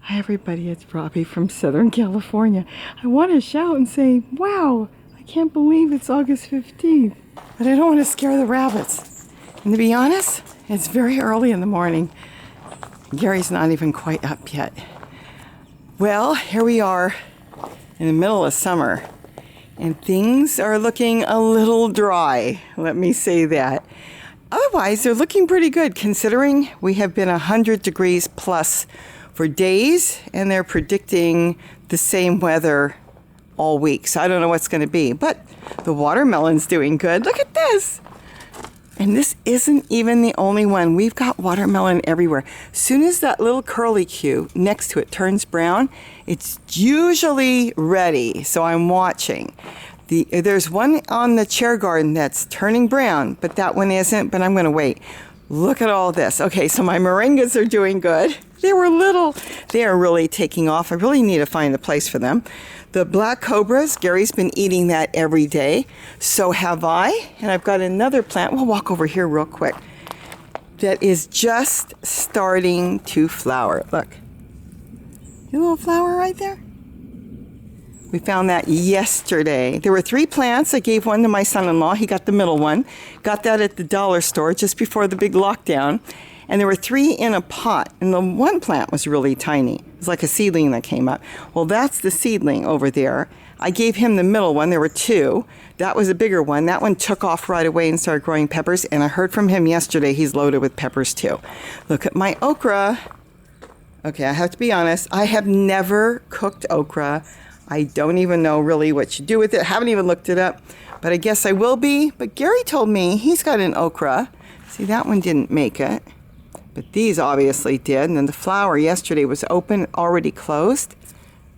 Hi everybody, it's Robbie from Southern California. I want to shout and say, wow, I can't believe it's August 15th. But I don't want to scare the rabbits. And to be honest, it's very early in the morning. Gary's not even quite up yet. Well, here we are in the middle of summer. And things are looking a little dry, let me say that. Otherwise, they're looking pretty good considering we have been 100 degrees plus for days, and they're predicting the same weather all week. So I don't know what's going to be, but the watermelon's doing good. Look at this. And this isn't even the only one. We've got watermelon everywhere. As soon as that little curlicue next to it turns brown, it's usually ready. So I'm watching. There's one on the chair garden that's turning brown, but that one isn't, but I'm going to wait. Look at all this. Okay, so my moringas are doing good. They were little. They are really taking off. I really need to find a place for them. The black cobras, Gary's been eating that every day. So have I. And I've got another plant. We'll walk over here real quick. That is just starting to flower. Look. A little flower right there. We found that yesterday. There were 3 plants. I gave one to my son-in-law. He got the middle one. Got that at the dollar store just before the big lockdown. And there were 3 in a pot. And the one plant was really tiny. It was like a seedling that came up. Well, that's the seedling over there. I gave him the middle one. There were 2. That was a bigger one. That one took off right away and started growing peppers. And I heard from him yesterday he's loaded with peppers too. Look at my okra. Okay, I have to be honest. I have never cooked okra. I don't even know really what you do with it. Haven't even looked it up, but I guess I will be. But Gary told me he's got an okra. See, that one didn't make it, but these obviously did. And then the flower yesterday was open, already closed.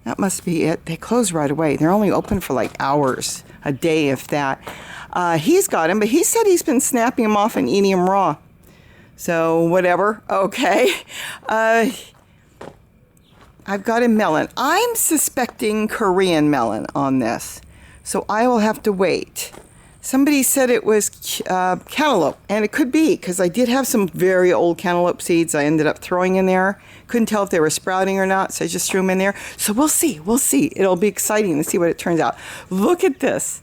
That must be it. They close right away. They're only open for like hours, a day if that. He's got him, but he said he's been snapping them off and eating them raw. So whatever, okay. I've got a melon. I'm suspecting Korean melon on this, so I will have to wait. Somebody said it was cantaloupe, and it could be, because I did have some very old cantaloupe seeds I ended up throwing in there. Couldn't tell if they were sprouting or not, so I just threw them in there. So we'll see. We'll see. It'll be exciting to see what it turns out. Look at this.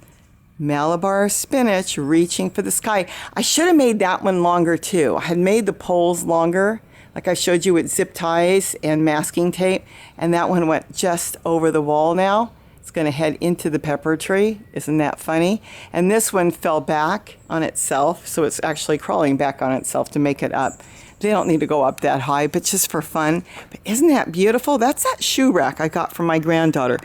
Malabar spinach reaching for the sky. I should have made that one longer, too. I had made the poles longer, like I showed you with zip ties and masking tape, and that one went just over the wall now. It's going to head into the pepper tree. Isn't that funny? And this one fell back on itself, so it's actually crawling back on itself to make it up. They don't need to go up that high, but just for fun. But isn't that beautiful? That's that shoe rack I got from my granddaughter.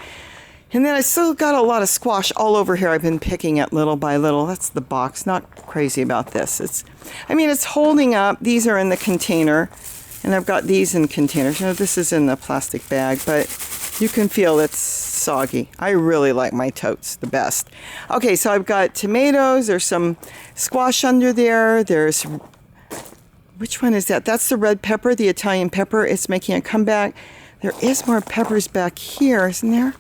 And then I still got a lot of squash all over here. I've been picking it little by little. That's the box. Not crazy about this. It's holding up. These are in the container. And I've got these in containers. You know, this is in the plastic bag, but you can feel it's soggy. I really like my totes the best. Okay, so I've got tomatoes. There's some squash under there. There's, which one is that? That's the red pepper, the Italian pepper. It's making a comeback. There is more peppers back here, isn't there?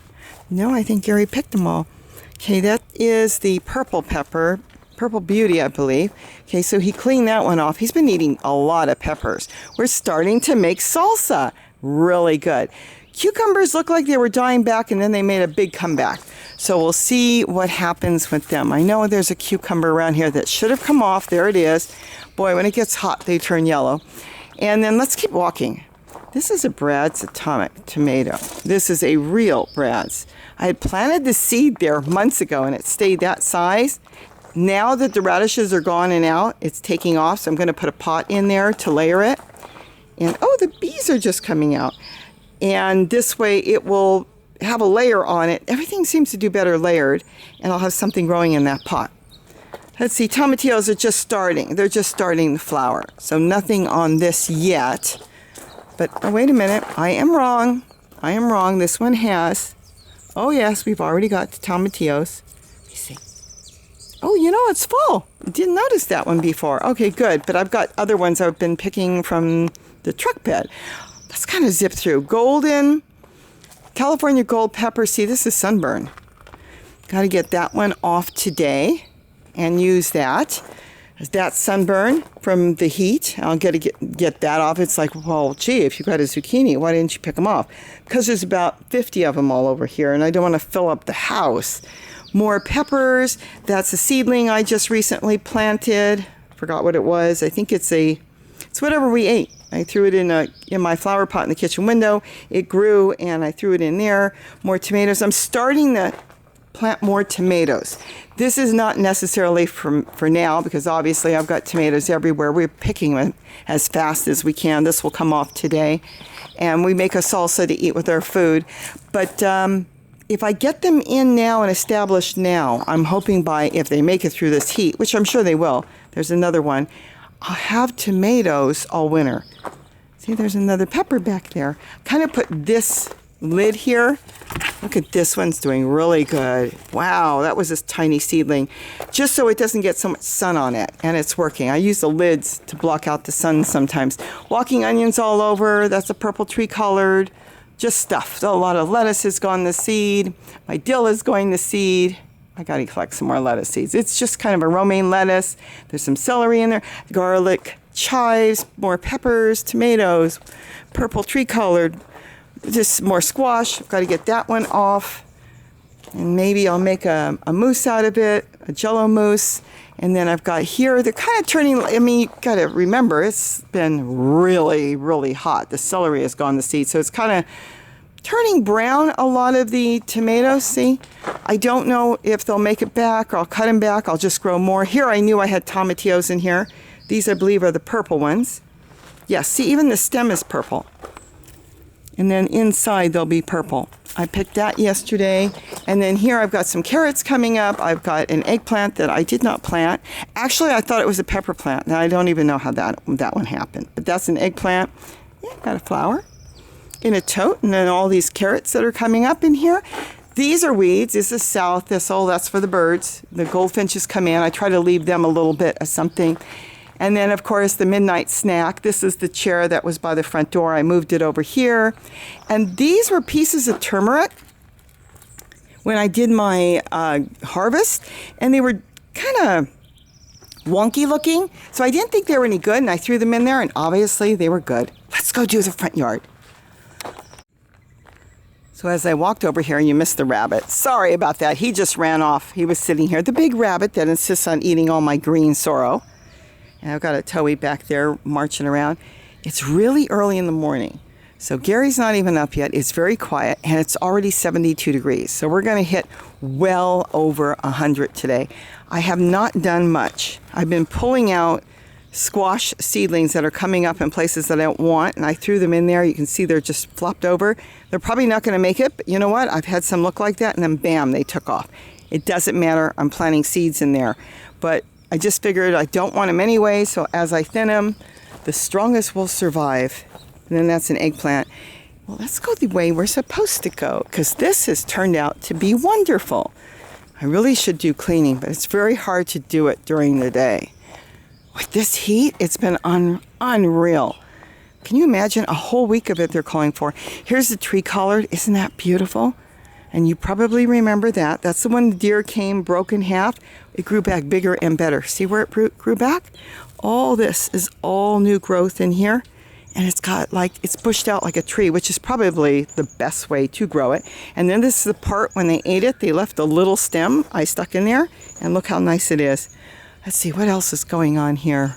No, I think Gary picked them all. Okay, that is the purple pepper. Purple Beauty, I believe. Okay, so he cleaned that one off. He's been eating a lot of peppers. We're starting to make salsa. Really good. Cucumbers look like they were dying back, and then they made a big comeback. So we'll see what happens with them. I know there's a cucumber around here that should have come off. There it is. Boy, when it gets hot, they turn yellow. And then let's keep walking. This is a Brad's Atomic tomato. This is a real Brad's. I had planted the seed there months ago, and it stayed that size. Now that the radishes are gone and out, it's taking off, so I'm going to put a pot in there to layer it. And, oh, the bees are just coming out. And this way it will have a layer on it. Everything seems to do better layered, and I'll have something growing in that pot. Let's see, tomatillos are just starting. They're just starting to flower, so nothing on this yet. But, oh, wait a minute, I am wrong. I am wrong. This one has. Oh, yes, we've already got the tomatillos. Let me see. Oh, you know, it's full. Didn't notice that one before. Okay, good. But I've got other ones I've been picking from the truck bed. Let's kind of zip through. Golden, California gold pepper. See, this is sunburn. Got to get that one off today and use that. that sunburn from the heat. I'll get that off. It's like, well, gee, if you got a zucchini, why didn't you pick them off? Because there's about 50 of them all over here, and I don't want to fill up the house. More peppers. That's a seedling I just recently planted. Forgot what it was. I think it's whatever we ate. I threw it in my flower pot in the kitchen window. It grew, and I threw it in there. More tomatoes. I'm starting to plant more tomatoes. This is not necessarily for now, because obviously I've got tomatoes everywhere. We're picking them as fast as we can. This will come off today, and we make a salsa to eat with our food. But if I get them in now and established now, I'm hoping if they make it through this heat, which I'm sure they will, there's another one, I'll have tomatoes all winter. See, there's another pepper back there. Kind of put this lid here. Look at this one's doing really good. Wow, that was this tiny seedling. Just so it doesn't get so much sun on it, and it's working. I use the lids to block out the sun sometimes. Walking onions all over. That's a purple tree colored. Just stuff. A lot of lettuce has gone to seed. My dill is going to seed. I got to collect some more lettuce seeds. It's just kind of a romaine lettuce. There's some celery in there. Garlic, chives, more peppers, tomatoes, purple tree colored. Just more squash. I've got to get that one off. And maybe I'll make a mousse out of it, a jello mousse. And then I've got here, they're kind of turning, I mean, you got to remember, it's been really, really hot. The celery has gone to seed, so it's kind of turning brown, a lot of the tomatoes, see? I don't know if they'll make it back, or I'll cut them back. I'll just grow more. Here, I knew I had tomatillos in here. These, I believe, are the purple ones. Yeah, see, even the stem is purple. And then inside, they'll be purple. I picked that yesterday. And then here I've got some carrots coming up. I've got an eggplant that I did not plant. Actually, I thought it was a pepper plant. Now, I don't even know how that one happened. But that's an eggplant. Yeah, got a flower in a tote. And then all these carrots that are coming up in here. These are weeds. This is sow thistle. That's for the birds. The goldfinches come in. I try to leave them a little bit of something. And then, of course, the midnight snack. This is the chair that was by the front door. I moved it over here. And these were pieces of turmeric when I did my harvest. And they were kind of wonky looking. So I didn't think they were any good. And I threw them in there. And obviously, they were good. Let's go do the front yard. So as I walked over here, you missed the rabbit. Sorry about that. He just ran off. He was sitting here. The big rabbit that insists on eating all my green sorrel. And I've got a Toey back there marching around. It's really early in the morning. So Gary's not even up yet. It's very quiet, and it's already 72 degrees. So we're going to hit well over 100 today. I have not done much. I've been pulling out squash seedlings that are coming up in places that I don't want, and I threw them in there. You can see they're just flopped over. They're probably not going to make it, but you know what? I've had some look like that, and then bam, they took off. It doesn't matter. I'm planting seeds in there. But I just figured I don't want them anyway, so as I thin them, the strongest will survive. And then that's an eggplant. Well, let's go the way we're supposed to go, because this has turned out to be wonderful. I really should do cleaning, but it's very hard to do it during the day. With this heat, it's been unreal. Can you imagine a whole week of it they're calling for? Here's the tree collard. Isn't that beautiful? And you probably remember that. That's the one the deer came, broke in half. It grew back bigger and better. See where it grew back? All this is all new growth in here. And it's got it's bushed out like a tree, which is probably the best way to grow it. And then this is the part when they ate it, they left a little stem I stuck in there. And look how nice it is. Let's see, what else is going on here?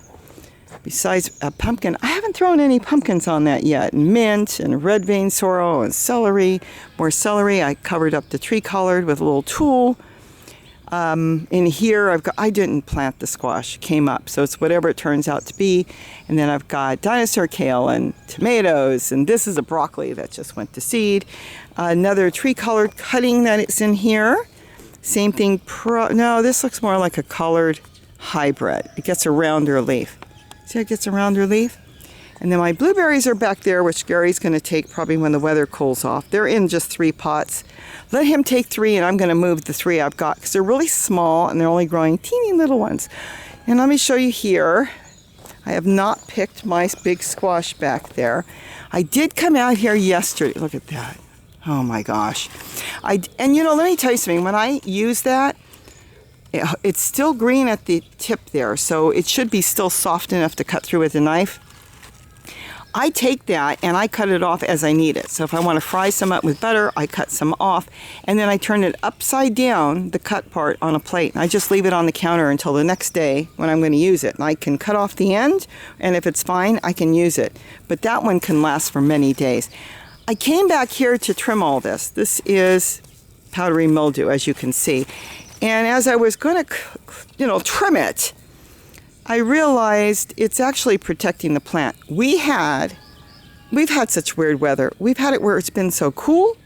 Besides a pumpkin, I haven't thrown any pumpkins on that yet. Mint and red vein sorrel and celery. More celery. I covered up the tree collard with a little tool. In here, I didn't plant the squash. It came up, so it's whatever it turns out to be. And then I've got dinosaur kale and tomatoes. And this is a broccoli that just went to seed. Another tree collard cutting that is in here. Same thing. No, this looks more like a colored hybrid. It gets a rounder leaf. See how it gets a rounder leaf? And then my blueberries are back there, which Gary's going to take probably when the weather cools off. They're in just 3 pots. Let him take 3, and I'm going to move the 3 I've got because they're really small and they're only growing teeny little ones. And let me show you here. I have not picked my big squash back there. I did come out here yesterday. Look at that. Oh my gosh. And let me tell you something. When I use that, It's still green at the tip there, so it should be still soft enough to cut through with a knife. I take that and I cut it off as I need it. So if I want to fry some up with butter, I cut some off, and then I turn it upside down, the cut part, on a plate. And I just leave it on the counter until the next day when I'm going to use it. And I can cut off the end, and if it's fine, I can use it. But that one can last for many days. I came back here to trim all this. This is powdery mildew, as you can see. And as I was going to, trim it, I realized it's actually protecting the plant. We've had such weird weather. We've had it where it's been so cool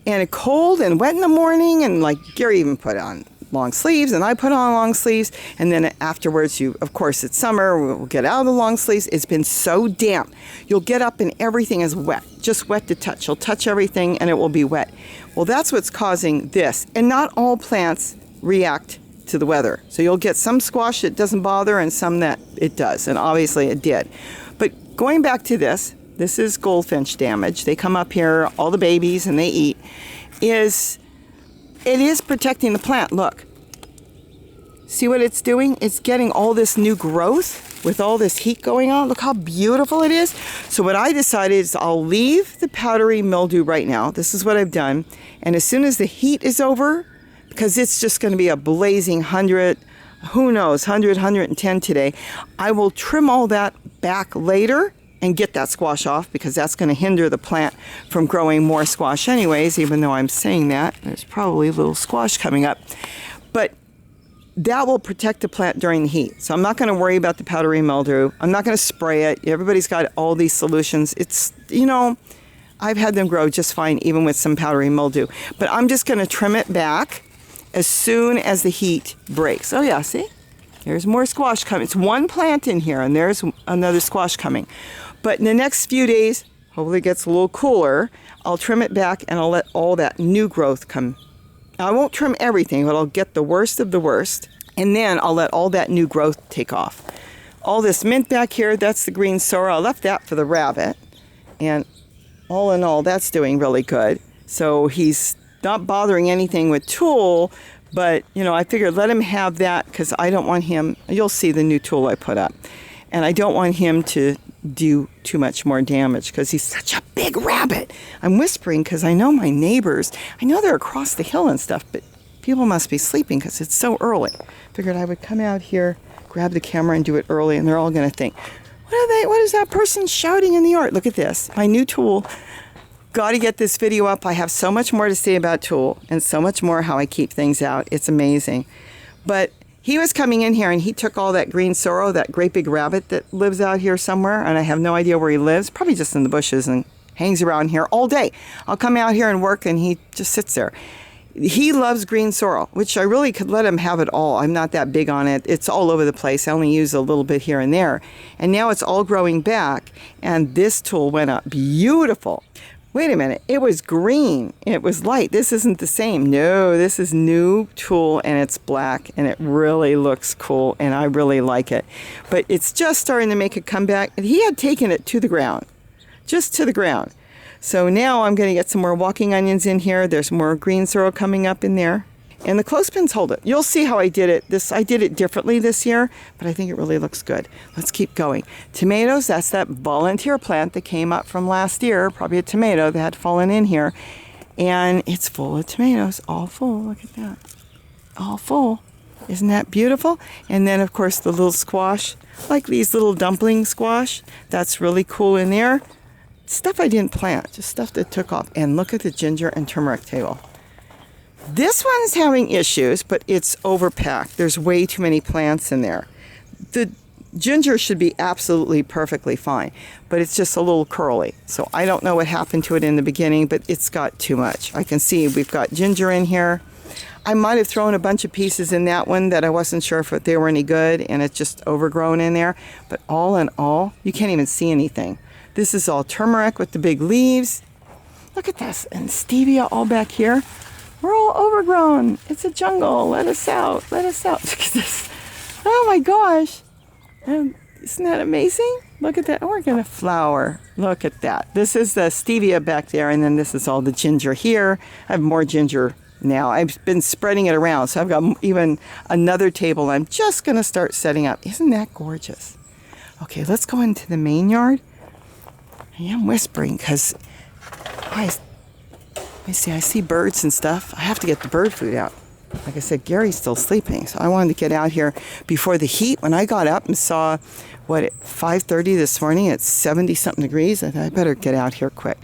and cold and wet in the morning, and like Gary even put on long sleeves and I put on long sleeves, and then afterwards, of course it's summer, we'll get out of the long sleeves. It's been so damp. You'll get up and everything is wet, just wet to touch. You'll touch everything and it will be wet. Well, that's what's causing this. And not all plants react to the weather. So you'll get some squash that doesn't bother and some that it does, and obviously it did. But going back to this is Goldfinch Damage. They come up here, all the babies, and they eat. It is protecting the plant. Look. See what it's doing? It's getting all this new growth with all this heat going on. Look how beautiful it is. So what I decided is I'll leave the powdery mildew right now. This is what I've done. And as soon as the heat is over, because it's just going to be a blazing 100, who knows, 100, 110 today, I will trim all that back later and get that squash off, because that's going to hinder the plant from growing more squash anyways, even though I'm saying that. There's probably a little squash coming up. But that will protect the plant during the heat. So I'm not going to worry about the powdery mildew. I'm not going to spray it. Everybody's got all these solutions. It's, I've had them grow just fine even with some powdery mildew. But I'm just going to trim it back as soon as the heat breaks. Oh yeah, see? There's more squash coming. It's one plant in here, and there's another squash coming. But in the next few days, hopefully it gets a little cooler, I'll trim it back and I'll let all that new growth come. Now, I won't trim everything, but I'll get the worst of the worst, and then I'll let all that new growth take off. All this mint back here, that's the green sorrel. I left that for the rabbit, and all in all, that's doing really good. So he's not bothering anything with tool, but I figured let him have that, because I don't want him, you'll see the new tool I put up, and I don't want him to do too much more damage because he's such a big rabbit. I'm whispering because I know my neighbors, I know they're across the hill and stuff, but people must be sleeping because it's so early. Figured I would come out here, grab the camera and do it early, and they're all going to think, what is that person shouting in the yard? Look at this, my new tool. Got to get this video up. I have so much more to say about tool and so much more how I keep things out. It's amazing. But he was coming in here and he took all that green sorrel, that great big rabbit that lives out here somewhere, and I have no idea where he lives, probably just in the bushes, and hangs around here all day. I'll come out here and work and he just sits there. He loves green sorrel, which I really could let him have it all. I'm not that big on it. It's all over the place. I only use a little bit here and there. And now it's all growing back, and this tool went up beautiful. Wait a minute, it was green, it was light. This isn't the same. No, this is new tool, and it's black, and it really looks cool, and I really like it. But it's just starting to make a comeback. He had taken it to the ground, just to the ground. So now I'm going to get some more walking onions in here. There's more green sorrel coming up in there. And the clothespins hold it. You'll see how I did it. I did it differently this year, but I think it really looks good. Let's keep going. Tomatoes, that's that volunteer plant that came up from last year, probably a tomato that had fallen in here. And it's full of tomatoes, all full. Look at that. All full. Isn't that beautiful? And then, of course, the little squash, like these little dumpling squash. That's really cool in there. Stuff I didn't plant, just stuff that took off. And look at the ginger and turmeric table. This one's having issues, but it's overpacked. There's way too many plants in there. The ginger should be absolutely perfectly fine, but it's just a little curly. So I don't know what happened to it in the beginning, but it's got too much. I can see we've got ginger in here. I might have thrown a bunch of pieces in that one that I wasn't sure if they were any good, and it's just overgrown in there. But all in all, you can't even see anything. This is all turmeric with the big leaves. Look at this, and stevia all back here. We're all overgrown. It's a jungle. Let us out. Let us out. Look at this. Oh my gosh. Isn't that amazing? Look at that. We're going to flower. Look at that. This is the stevia back there, and then this is all the ginger here. I have more ginger now. I've been spreading it around, so I've got even another table I'm just going to start setting up. Isn't that gorgeous? Okay, let's go into the main yard. I am whispering because let me see, I see birds and stuff. I have to get the bird food out. Like I said, Gary's still sleeping, so I wanted to get out here before the heat. When I got up and saw, at 5:30 this morning, it's 70-something degrees, I thought I better get out here quick.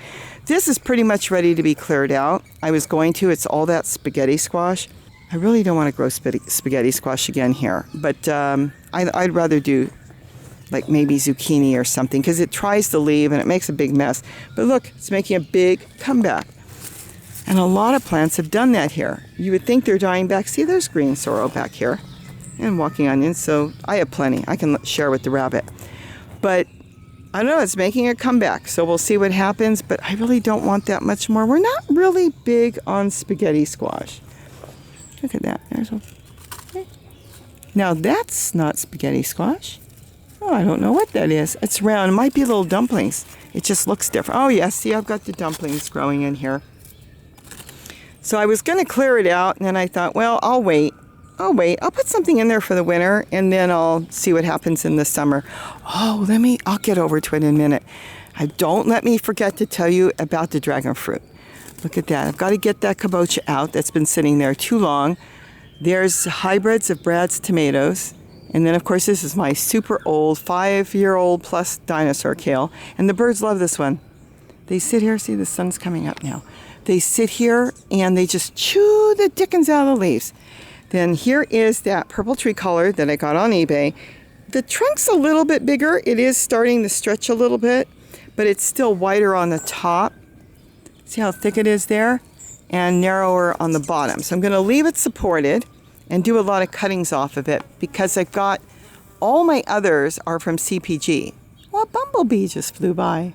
This is pretty much ready to be cleared out. I was going to. It's all that spaghetti squash. I really don't want to grow spaghetti squash again here, but I'd rather do like maybe zucchini or something because it tries to leave and it makes a big mess. But look, it's making a big comeback. And a lot of plants have done that here. You would think they're dying back. See, there's green sorrel back here and walking onions, so I have plenty. I can share with the rabbit. But I don't know, it's making a comeback, so we'll see what happens, but I really don't want that much more. We're not really big on spaghetti squash. Look at that. There's one. Okay. Now that's not spaghetti squash. Oh, I don't know what that is. It's round. It might be little dumplings. It just looks different. Oh, yes. See, I've got the dumplings growing in here. So I was going to clear it out, and then I thought, well, I'll wait. I'll put something in there for the winter, and then I'll see what happens in the summer. Oh, I'll get over to it in a minute. Don't let me forget to tell you about the dragon fruit. Look at that. I've got to get that kabocha out. That's been sitting there too long. There's hybrids of Brad's tomatoes. And then, of course, this is my super old, 5-year-old plus dinosaur kale. And the birds love this one. They sit here. See, the sun's coming up now. They sit here, and they just chew the dickens out of the leaves. Then here is that purple tricolor that I got on eBay. The trunk's a little bit bigger. It is starting to stretch a little bit, but it's still wider on the top. See how thick it is there? And narrower on the bottom. So I'm going to leave it supported and do a lot of cuttings off of it because I've got all my others are from CPG. Well, a bumblebee just flew by.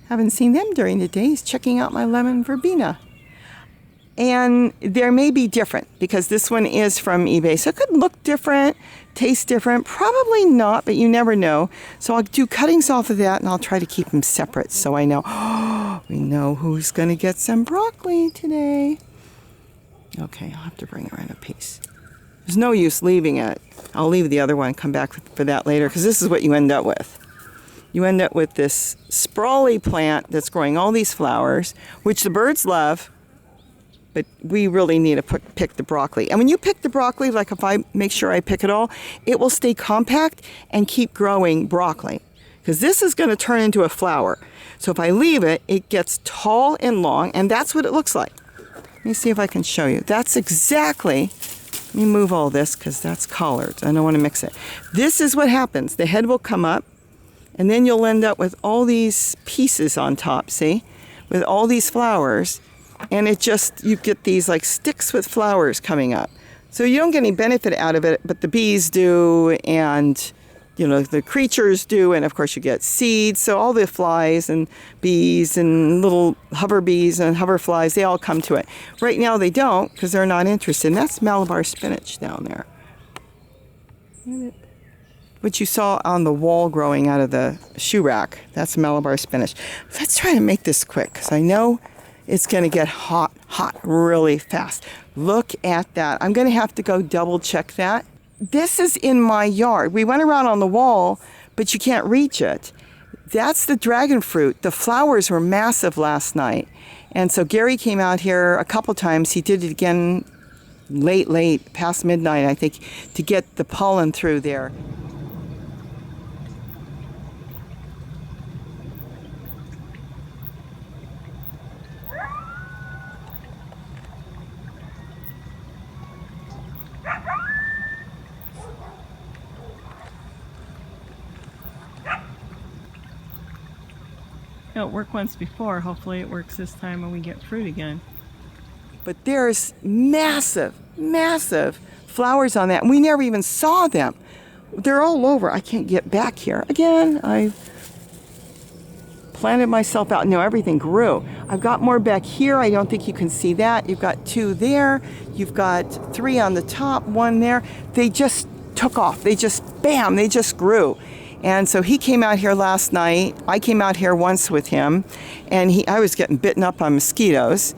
Haven't seen them during the day. He's checking out my lemon verbena. And there may be different because this one is from eBay. So it could look different, taste different. Probably not, but you never know. So I'll do cuttings off of that and I'll try to keep them separate so I know. Oh, we know who's going to get some broccoli today. Okay, I'll have to bring her in a piece. There's no use leaving it. I'll leave the other one and come back for that later because this is what you end up with. You end up with this sprawly plant that's growing all these flowers, which the birds love. But we really need to pick the broccoli. And when you pick the broccoli, like if I make sure I pick it all, it will stay compact and keep growing broccoli. Because this is going to turn into a flower. So if I leave it, it gets tall and long, and that's what it looks like. Let me see if I can show you. That's exactly, let me move all this because that's collards. I don't want to mix it. This is what happens. The head will come up, and then you'll end up with all these pieces on top, see? With all these flowers. And you get these like sticks with flowers coming up. So you don't get any benefit out of it, but the bees do, and the creatures do, and of course you get seeds. So all the flies and bees and little hover bees and hover flies, they all come to it. Right now they don't because they're not interested. And that's Malabar spinach down there. What you saw on the wall growing out of the shoe rack, that's Malabar spinach. Let's try to make this quick because I know it's going to get hot really fast. Look at that. I'm going to have to go double check that. This is in my yard. We went around on the wall, but you can't reach it. That's the dragon fruit. The flowers were massive last night. And so Gary came out here a couple times. He did it again late, past midnight, I think, to get the pollen through there. It worked once before. Hopefully it works this time when we get fruit again. But there's massive flowers on that. And we never even saw them. They're all over. I can't get back here. Again, I planted myself out. No, everything grew. I've got more back here. I don't think you can see that. You've got 2 there. You've got 3 on the top, 1 there. They just took off. They just grew. And so he came out here last night. I came out here once with him, and I was getting bitten up on mosquitoes.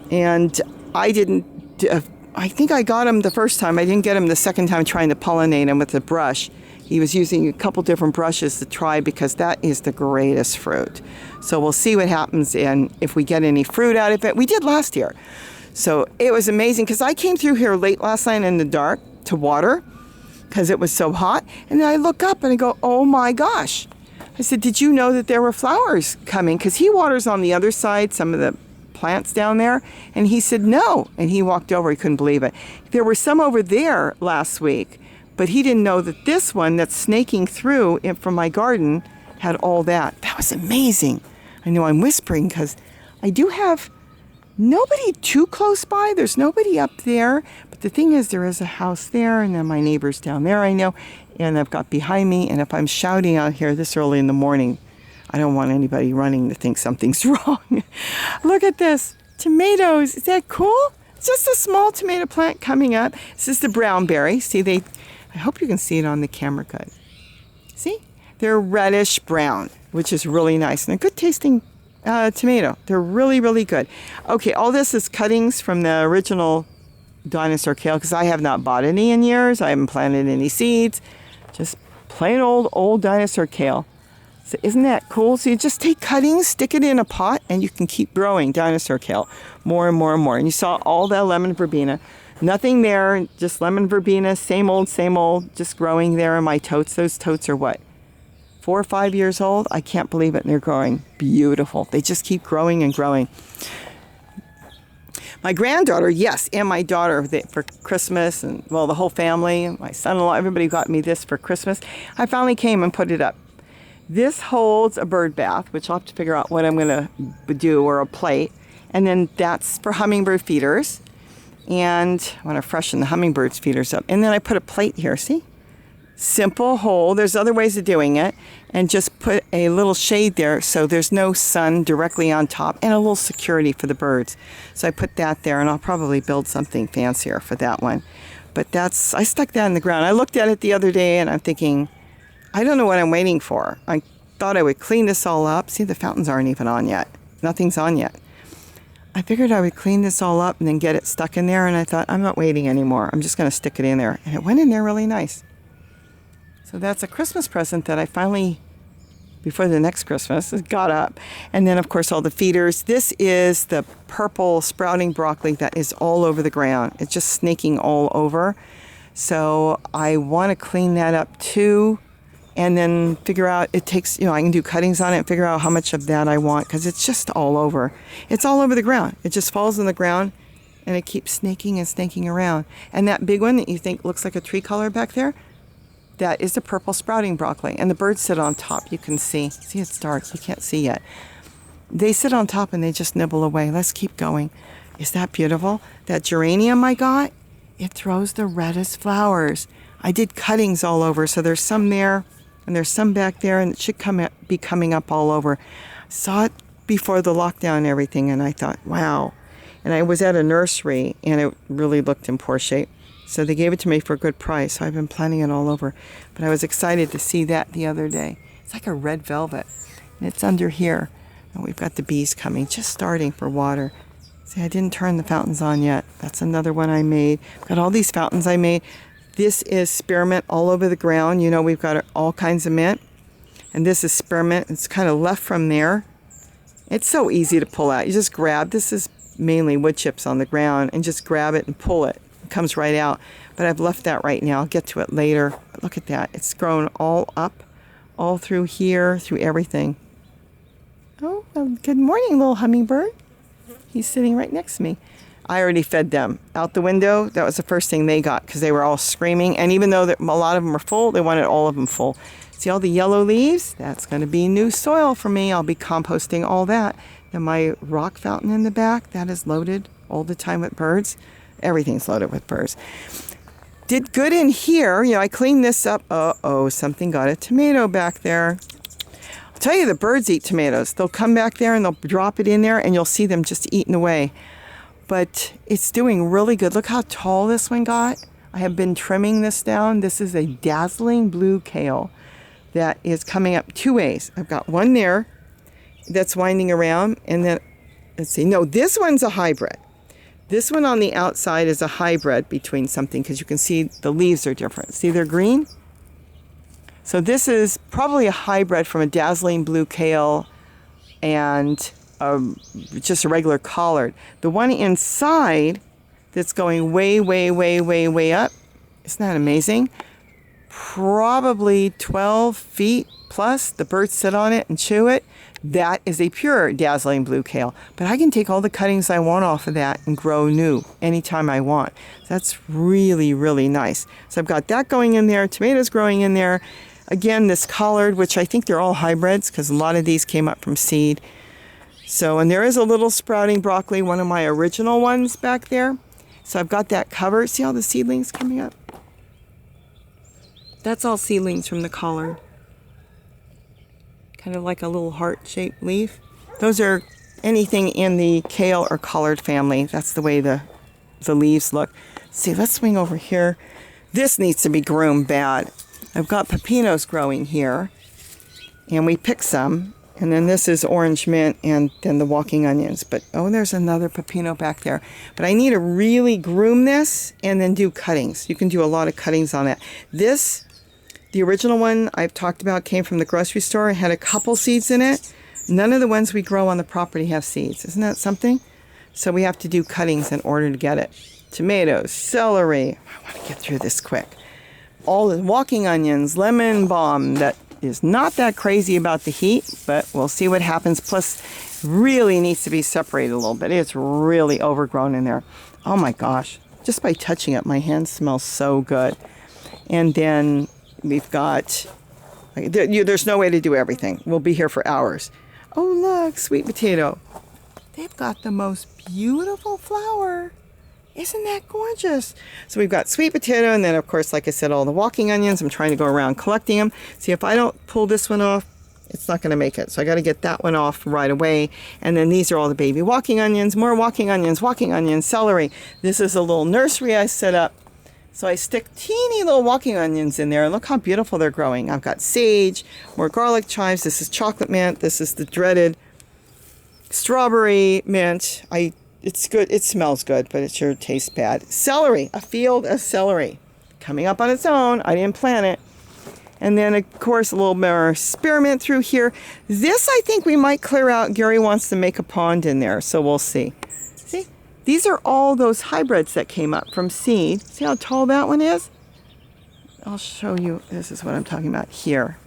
And I didn't, I think I got him the first time. I didn't get him the second time trying to pollinate him with the brush. He was using a couple different brushes to try because that is the greatest fruit. So we'll see what happens and if we get any fruit out of it. We did last year. So it was amazing because I came through here late last night in the dark to water because it was so hot. And then I look up and I go, oh my gosh. I said, did you know that there were flowers coming? Because he waters on the other side, some of the plants down there. And he said, no. And he walked over. He couldn't believe it. There were some over there last week. But he didn't know that this one that's snaking through from my garden had all that. That was amazing. I know I'm whispering because I do have nobody too close by. There's nobody up there. But the thing is, there is a house there, and then my neighbors down there I know. And I've got behind me, and if I'm shouting out here this early in the morning, I don't want anybody running to think something's wrong. Look at this. Tomatoes. Is that cool? It's just a small tomato plant coming up. This is the brown berry. See, I hope you can see it on the camera good. See? They're reddish brown, which is really nice. And a good tasting tomato. They're really, really good. Okay, all this is cuttings from the original Dinosaur Kale because I have not bought any in years. I haven't planted any seeds. Just plain old Dinosaur Kale. So isn't that cool? So you just take cuttings, stick it in a pot, and you can keep growing Dinosaur Kale more and more and more. And you saw all that lemon verbena. Nothing there, just lemon verbena, same old, just growing there in my totes. Those totes are what, 4 or 5 years old? I can't believe it, and they're growing beautiful. They just keep growing and growing. My granddaughter, yes, and my daughter for Christmas, and well, the whole family, my son-in-law, everybody got me this for Christmas. I finally came and put it up. This holds a bird bath, which I'll have to figure out what I'm going to do, or a plate. And then that's for hummingbird feeders. And I want to freshen the hummingbirds feeders up. And then I put a plate here, see? Simple hole. There's other ways of doing it. And just put a little shade there so there's no sun directly on top, and a little security for the birds. So I put that there, and I'll probably build something fancier for that one. But I stuck that in the ground. I looked at it the other day and I'm thinking, I don't know what I'm waiting for. I thought I would clean this all up. See, the fountains aren't even on yet. Nothing's on yet. I figured I would clean this all up and then get it stuck in there, and I thought, I'm not waiting anymore. I'm just going to stick it in there. And it went in there really nice. So that's a Christmas present that I finally, before the next Christmas, got up. And then, of course, all the feeders. This is the purple sprouting broccoli that is all over the ground. It's just snaking all over. So I want to clean that up too. And then figure out, it takes, I can do cuttings on it and figure out how much of that I want, because it's just all over. It's all over the ground. It just falls in the ground and it keeps snaking and snaking around. And that big one that you think looks like a tree color back there, that is the purple sprouting broccoli. And the birds sit on top. You can see. See, it's dark. You can't see yet. They sit on top and they just nibble away. Let's keep going. Is that beautiful? That geranium I got, it throws the reddest flowers. I did cuttings all over, so there's some there. And there's some back there, and it should be coming up all over. Saw it before the lockdown and everything, and I thought, wow. And I was at a nursery, and it really looked in poor shape. So they gave it to me for a good price, so I've been planting it all over. But I was excited to see that the other day. It's like a red velvet, and it's under here. And we've got the bees coming, just starting for water. See, I didn't turn the fountains on yet. That's another one I made. Got all these fountains I made. This is spearmint all over the ground. We've got all kinds of mint. And this is spearmint. It's kind of left from there. It's so easy to pull out. You just grab, this is mainly wood chips on the ground, and just grab it and pull it. It comes right out. But I've left that right now. I'll get to it later. But look at that. It's grown all up, all through here, through everything. Oh, well, good morning, little hummingbird. He's sitting right next to me. I already fed them out the window. That was the first thing they got because they were all screaming. And even though a lot of them were full, they wanted all of them full. See all the yellow leaves? That's going to be new soil for me. I'll be composting all that. Then my rock fountain in the back, that is loaded all the time with birds. Everything's loaded with birds. Did good in here. I cleaned this up. Uh-oh, something got a tomato back there. I'll tell you, the birds eat tomatoes. They'll come back there and they'll drop it in there, and you'll see them just eating away. But it's doing really good. Look how tall this one got. I have been trimming this down. This is a dazzling blue kale that is coming up 2 ways. I've got one there that's winding around, and then, let's see. No, this one's a hybrid. This one on the outside is a hybrid between something, because you can see the leaves are different. See, they're green? So this is probably a hybrid from a dazzling blue kale and just a regular collard. The one inside that's going way, way, way, way, way up, isn't that amazing? Probably 12 feet plus. The birds sit on it and chew it. That is a pure dazzling blue kale. But I can take all the cuttings I want off of that and grow new anytime I want. That's really, really nice. So I've got that going in there. Tomatoes growing in there. Again, this collard, which I think they're all hybrids because a lot of these came up from seed. So, and there is a little sprouting broccoli, one of my original ones back there. So I've got that covered. See all the seedlings coming up? That's all seedlings from the collard. Kind of like a little heart-shaped leaf. Those are anything in the kale or collard family. That's the way the leaves look. See, let's swing over here. This needs to be groomed bad. I've got pepinos growing here, and we picked some. And then this is orange mint, and then the walking onions. But, oh, there's another pepino back there. But I need to really groom this and then do cuttings. You can do a lot of cuttings on that. This, the original one I've talked about, came from the grocery store. It had a couple seeds in it. None of the ones we grow on the property have seeds. Isn't that something? So we have to do cuttings in order to get it. Tomatoes, celery. I want to get through this quick. All the walking onions, lemon balm. That is not that crazy about the heat, but we'll see what happens. Plus, really needs to be separated a little bit. It's really overgrown in there. Oh my gosh. Just by touching it, my hands smell so good. And then we've got, there's no way to do everything. We'll be here for hours. Oh, look, sweet potato. They've got the most beautiful flower. Isn't that gorgeous? So we've got sweet potato, and then, of course, like I said, all the walking onions. I'm trying to go around collecting them. See, if I don't pull this one off, it's not going to make it. So I got to get that one off right away. And then these are all the baby walking onions, more walking onions, celery. This is a little nursery I set up. So I stick teeny little walking onions in there. Look how beautiful they're growing. I've got sage, more garlic chives. This is chocolate mint. This is the dreaded strawberry mint. It's good. It smells good, but it sure tastes bad. Celery, a field of celery coming up on its own. I didn't plant it. And then, of course, a little more spearmint through here. This, I think we might clear out. Gary wants to make a pond in there, so we'll see. See? These are all those hybrids that came up from seed. See how tall that one is? I'll show you. This is what I'm talking about here.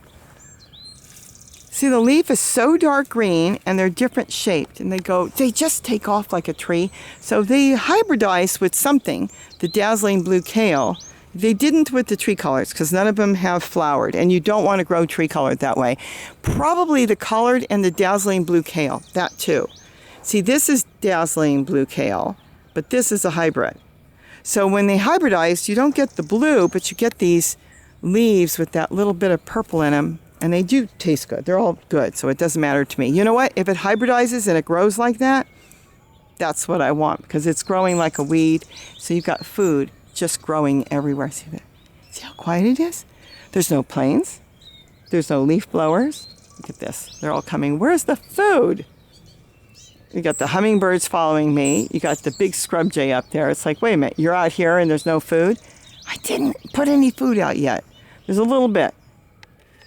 See, the leaf is so dark green, and they're different shaped, and they just take off like a tree. So they hybridize with something, the dazzling blue kale. They didn't with the tree collards, because none of them have flowered, and you don't want to grow tree collard that way. Probably the collard and the dazzling blue kale, that too. See, this is dazzling blue kale, but this is a hybrid. So when they hybridize, you don't get the blue, but you get these leaves with that little bit of purple in them. And they do taste good. They're all good, so it doesn't matter to me. You know what? If it hybridizes and it grows like that, that's what I want, because it's growing like a weed. So you've got food just growing everywhere. See that? See how quiet it is? There's no planes. There's no leaf blowers. Look at this. They're all coming. Where's the food? You got the hummingbirds following me. You got the big scrub jay up there. It's like, wait a minute, you're out here and there's no food? I didn't put any food out yet. There's a little bit.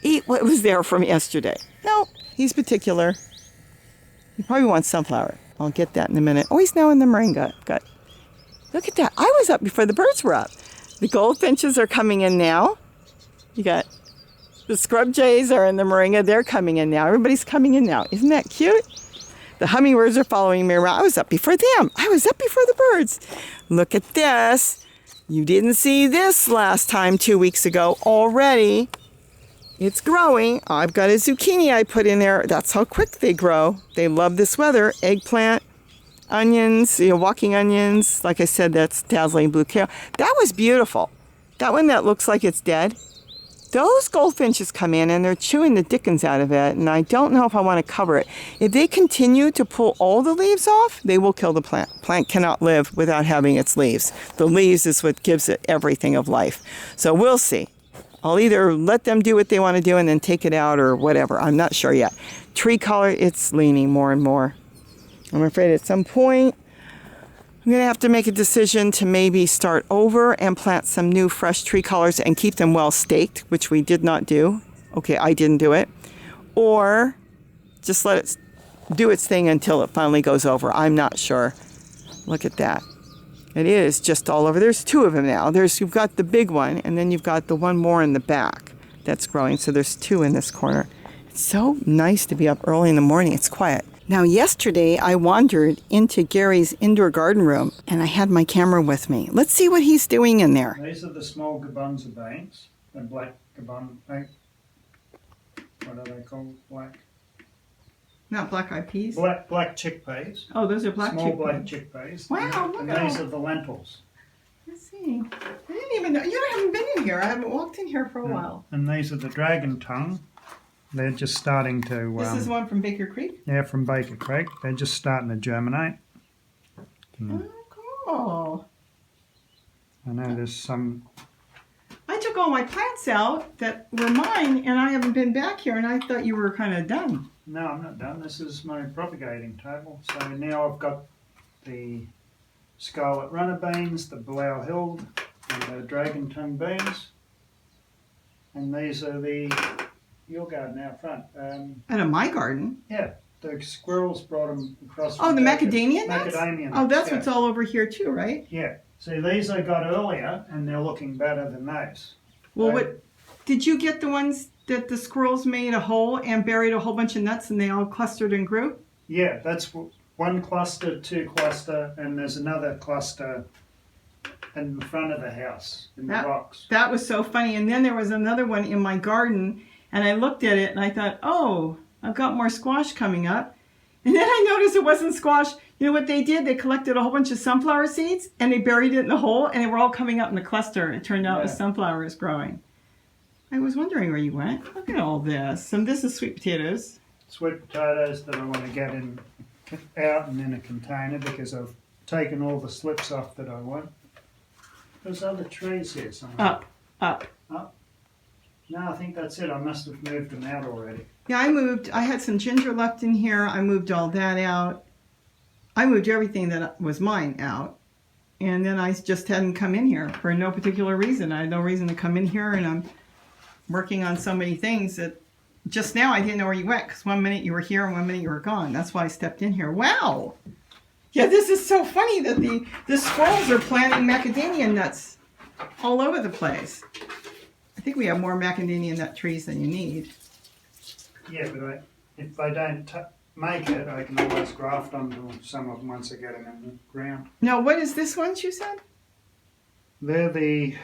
Eat what was there from yesterday. No, he's particular. He probably wants sunflower. I'll get that in a minute. Oh, he's now in the moringa. Good. Look at that. I was up before the birds were up. The goldfinches are coming in now. You got the scrub jays are in the moringa. They're coming in now. Everybody's coming in now. Isn't that cute? The hummingbirds are following me around. I was up before them. I was up before the birds. Look at this. You didn't see this last time 2 weeks ago already. It's growing. I've got a zucchini I put in there. That's how quick they grow. They love this weather. Eggplant, onions, walking onions. Like I said, that's dazzling blue kale. That was beautiful. That one that looks like it's dead. Those goldfinches come in and they're chewing the dickens out of it. And I don't know if I want to cover it. If they continue to pull all the leaves off, they will kill the plant. Plant cannot live without having its leaves. The leaves is what gives it everything of life. So we'll see. I'll either let them do what they want to do and then take it out or whatever. I'm not sure yet. Tree color, it's leaning more and more. I'm afraid at some point, I'm going to have to make a decision to maybe start over and plant some new fresh tree colors and keep them well staked, which we did not do. Okay, I didn't do it. Or just let it do its thing until it finally goes over. I'm not sure. Look at that. It is just all over. There's two of them now. You've got the big one, and then you've got the one more in the back that's growing. So there's two in this corner. It's so nice to be up early in the morning. It's quiet. Now, yesterday, I wandered into Gary's indoor garden room, and I had my camera with me. Let's see what he's doing in there. These are the small Garbanzo beans, the black Garbanzo. What are they called? Black? Not black-eyed peas? Black chickpeas. Oh, those are black small chickpeas. Black chickpeas. Wow, look and at these all. are the lentils. Let's see. I didn't even know. I haven't been in here. I haven't walked in here for a while. And these are the dragon tongue. They're just starting to... This is one from Baker Creek? Yeah, from Baker Creek. They're just starting to germinate. Oh, cool. I know there's some... I took all my plants out that were mine, and I haven't been back here, and I thought you were kind of done. No, I'm not done. This is my propagating table. So now I've got the scarlet runner beans, the Blau Hild, and the dragon tongue beans. And these are your garden out front. Out of my garden? Yeah, the squirrels brought them across. Oh, the macadamia nuts? Macadamia nuts. Oh, that's yeah. what's all over here too, right? Yeah. See, these I got earlier, and they're looking better than those. Well, what did you get the ones that the squirrels made a hole and buried a whole bunch of nuts and they all clustered and grew? Yeah, that's one cluster, two cluster, and there's another cluster in the front of the house, in the box. That was so funny. And then there was another one in my garden, and I looked at it and I thought, oh, I've got more squash coming up. And then I noticed it wasn't squash. You know what they did? They collected a whole bunch of sunflower seeds and they buried it in the hole, and they were all coming up in a cluster. It turned out it was sunflowers growing. I was wondering where you went. Look at all this. And this is sweet potatoes. Sweet potatoes that I want to get out and in a container because I've taken all the slips off that I want. There's other trees here somewhere. Up. No, I think that's it. I must have moved them out already. Yeah, I moved. I had some ginger left in here. I moved all that out. I moved everything that was mine out. And then I just hadn't come in here for no particular reason. I had no reason to come in here, and I'm working on so many things that just now I didn't know where you went, because 1 minute you were here and 1 minute you were gone. That's why I stepped in here. Wow. Yeah, this is so funny that the squirrels are planting macadamia nuts all over the place. I think we have more macadamia nut trees than you need. Yeah, but if they don't make it, I can always graft onto some of them once I get them in the ground. Now, what is this one you said? They're the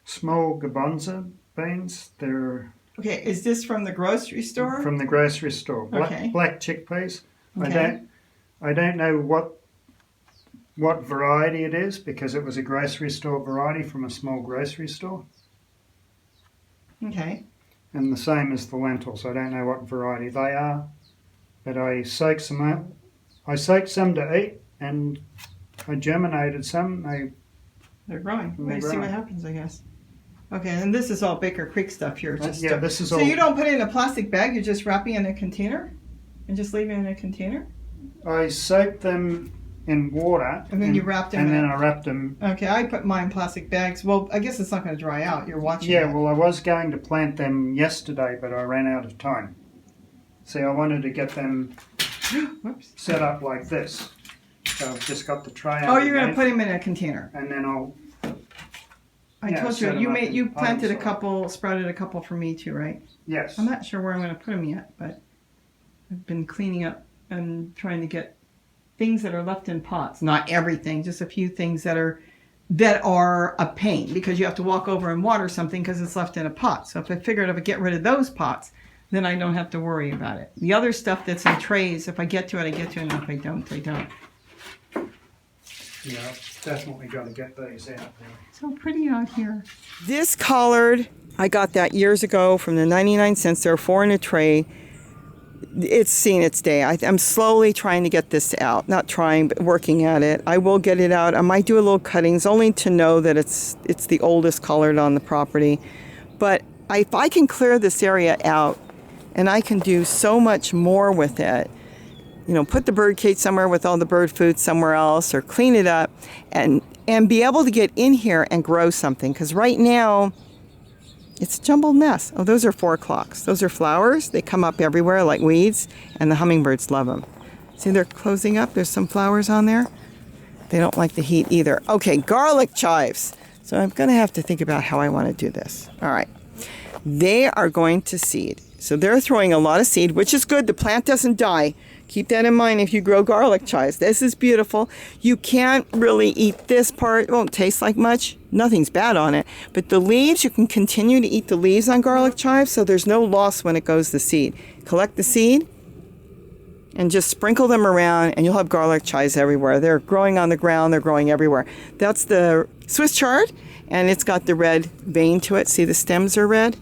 small Garbanzo beans. They're Okay, is this from the grocery store? from the grocery store. Okay. Black chickpeas. Okay. I don't know what variety it is because it was a grocery store variety from a small grocery store. Okay. And the same as the lentils. I don't know what variety they are, but I soaked some out. I soaked some to eat, and I germinated some. They're growing. They're We'll see what growing. happens, I guess. Okay, and this is all Baker Creek stuff here. Yeah, this is so all. you don't put it in a plastic bag, you just wrap it in a container? And just leave it in a container? I soaked them in water. And then you wrapped them and in then it. I wrapped them. Okay, I put mine in plastic bags. Well, I guess it's not going to dry out. You're watching Yeah, it. well, I was going to plant them yesterday, but I ran out of time. See, I wanted to get them Whoops. set up like this. So I've just got the tray. Oh, you're going to underneath, put them in a container. And then I'll. I Yeah, told set you, 'em up in you planted a pots or- couple, sprouted a couple for me too, right? Yes. I'm not sure where I'm going to put them yet, but I've been cleaning up and trying to get things that are left in pots. Not everything, just a few things that are a pain because you have to walk over and water something because it's left in a pot. So if I figured if I get rid of those pots, then I don't have to worry about it. The other stuff that's in trays, if I get to it, I get to it, and if I don't, I don't. Yeah, I've definitely got to get these out there. So pretty out here. This collard, I got that years ago from the 99 cents. There are 4 in a tray. It's seen its day. I'm slowly trying to get this out. Not trying, but working at it. I will get it out. I might do a little cuttings, only to know that it's the oldest collard on the property. But if I can clear this area out, and I can do so much more with it, put the bird cage somewhere with all the bird food somewhere else, or clean it up and be able to get in here and grow something. Because right now, it's a jumbled mess. Oh, those are 4 o'clocks. Those are flowers. They come up everywhere like weeds, and the hummingbirds love them. See, they're closing up. There's some flowers on there. They don't like the heat either. Okay, garlic chives. So I'm going to have to think about how I want to do this. All right. They are going to seed. So they're throwing a lot of seed, which is good. The plant doesn't die. Keep that in mind if you grow garlic chives. This is beautiful. You can't really eat this part. It won't taste like much. Nothing's bad on it. But the leaves, you can continue to eat the leaves on garlic chives, so there's no loss when it goes to seed. Collect the seed and just sprinkle them around, and you'll have garlic chives everywhere. They're growing on the ground. They're growing everywhere. That's the Swiss Chard, and it's got the red vein to it. See, the stems are red.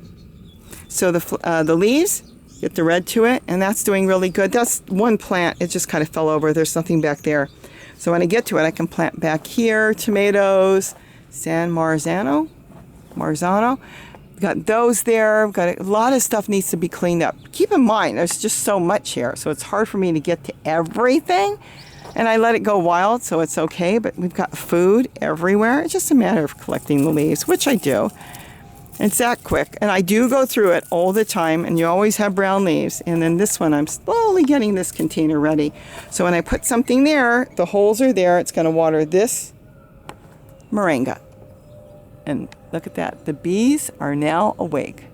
So the leaves get the red to it, and that's doing really good. That's one plant. It just kind of fell over. There's nothing back there. So when I get to it, I can plant back here. Tomatoes, San Marzano. Got those there. Got a lot of stuff needs to be cleaned up. Keep in mind, there's just so much here, so it's hard for me to get to everything. And I let it go wild, so it's okay. But we've got food everywhere. It's just a matter of collecting the leaves, which I do. It's that quick, and I do go through it all the time, and you always have brown leaves. And then this one, I'm slowly getting this container ready. So when I put something there, the holes are there. It's going to water this moringa. And look at that. The bees are now awake.